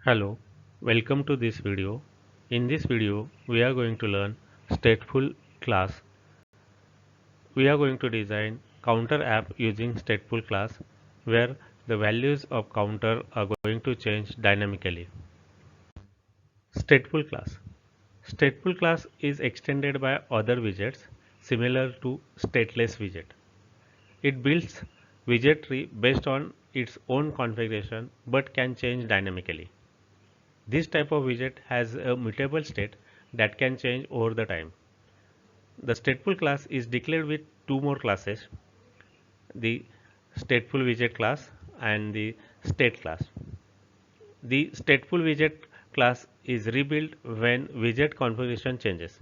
Hello, welcome to this video. In this video, we are going to learn Stateful class. We are going to design counter app using Stateful class where the values of counter are going to change dynamically. Stateful class. Stateful class is extended by other widgets similar to stateless widget. It builds widget tree based on its own configuration but can change dynamically. This type of widget has a mutable state that can change over the time. The stateful class is declared with two more classes, the stateful widget class and the state class. The stateful widget class is rebuilt when widget configuration changes,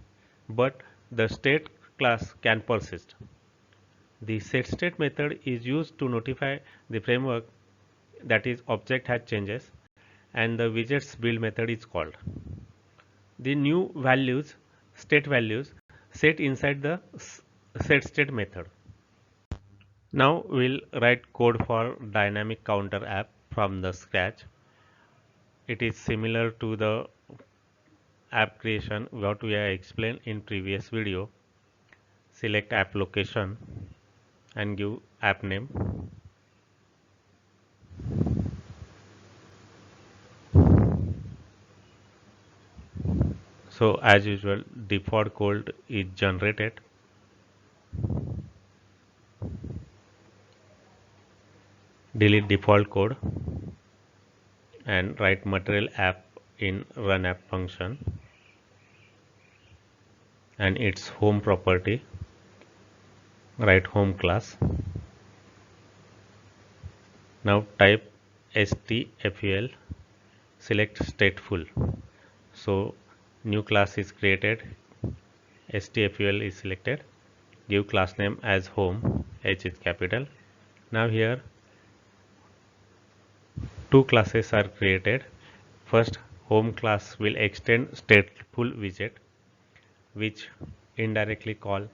but the state class can persist. The setState method is used to notify the framework that is object has changes and the widgets build method is called. The new values, state values, set inside the setState method. Now we'll write code for dynamic counter app from the scratch. It is similar to the app creation what we have explained in previous video. Select app location and give app name. So as usual, default code is generated. Delete default code and write material app in run app function and its home property. Write home class. Now type STFUL, select stateful. So new class is created, STFUL is selected, give class name as home, H is capital. Now here two classes are created. First, home class will extend stateful widget, which indirectly call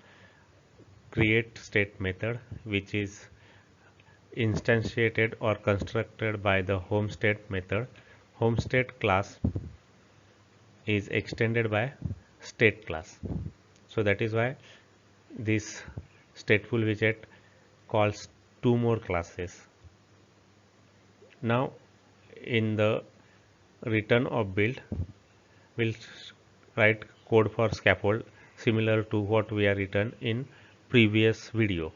create state method, which is instantiated or constructed by the home state method. Home state class is extended by state class. So that is why this stateful widget calls two more classes. Now in the return of build, we'll write code for scaffold similar to what we are written in previous video.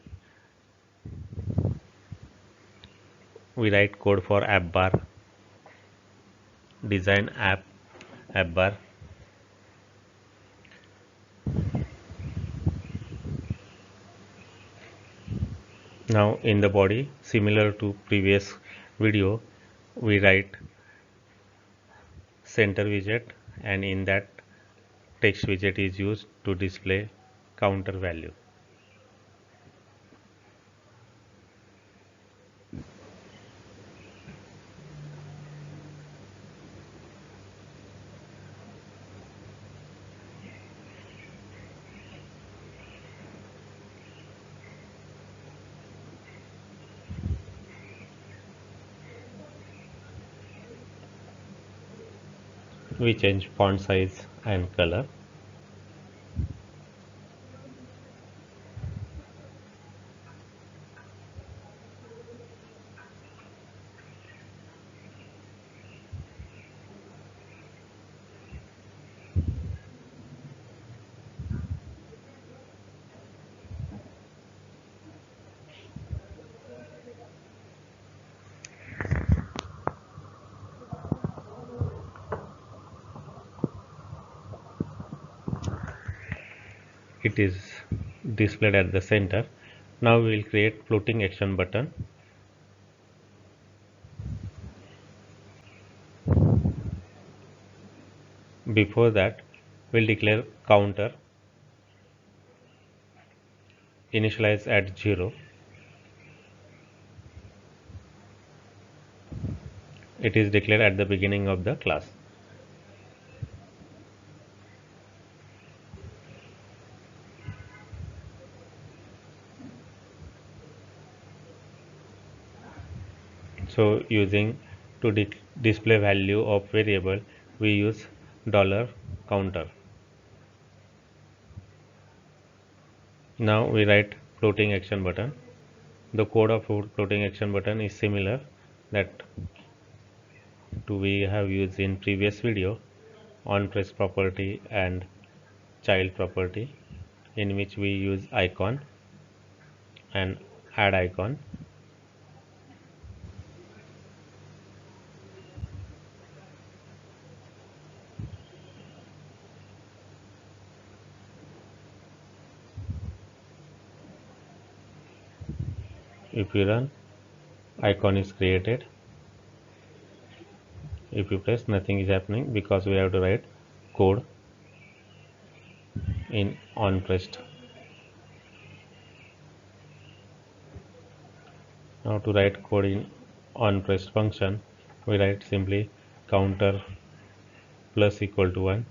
We write code for app bar, design app bar. Now in the body, similar to previous video, we write center widget and in that text widget is used to display counter value. We change font size and color. It is displayed at the center. Now we will create floating action button. Before that, we'll declare counter, initialize at 0. It is declared at the beginning of the class. So using To display value of variable, we use $counter. Now we write floating action button. The code of floating action button is similar that we have used in previous video, on press property and child property, in which we use icon and add icon. If you run, icon is created. If you press, nothing is happening because we have to write code in on pressed. Now to write code in on pressed function, we write simply counter plus equal to 1.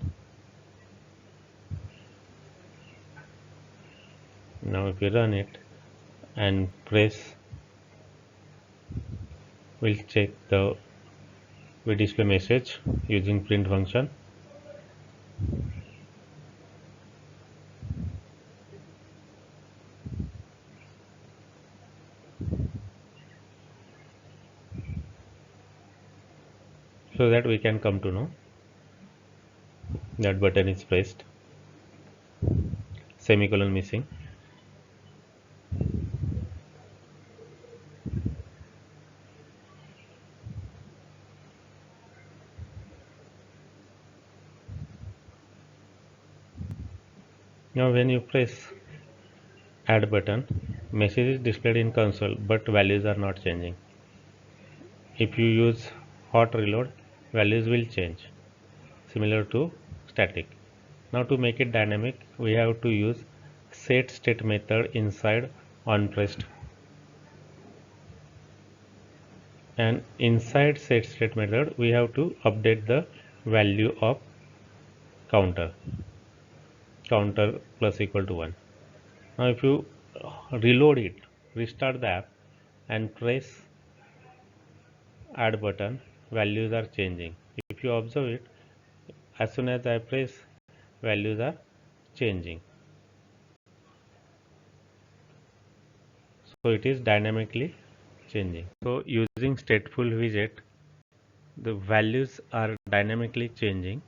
Now if you run it and press, we'll check we display message using print function. So that we can come to know that button is pressed, semicolon missing. Now when you press add button, message is displayed in console but values are not changing. If you use hot reload, values will change, similar to static. Now to make it dynamic, we have to use setState method inside onPressed, and inside setState method we have to update the value of counter plus equal to 1. Now if you reload it, restart the app and press add button, values are changing. If you observe it, as soon as I press, values are changing. So it is dynamically changing. So using stateful widget, the values are dynamically changing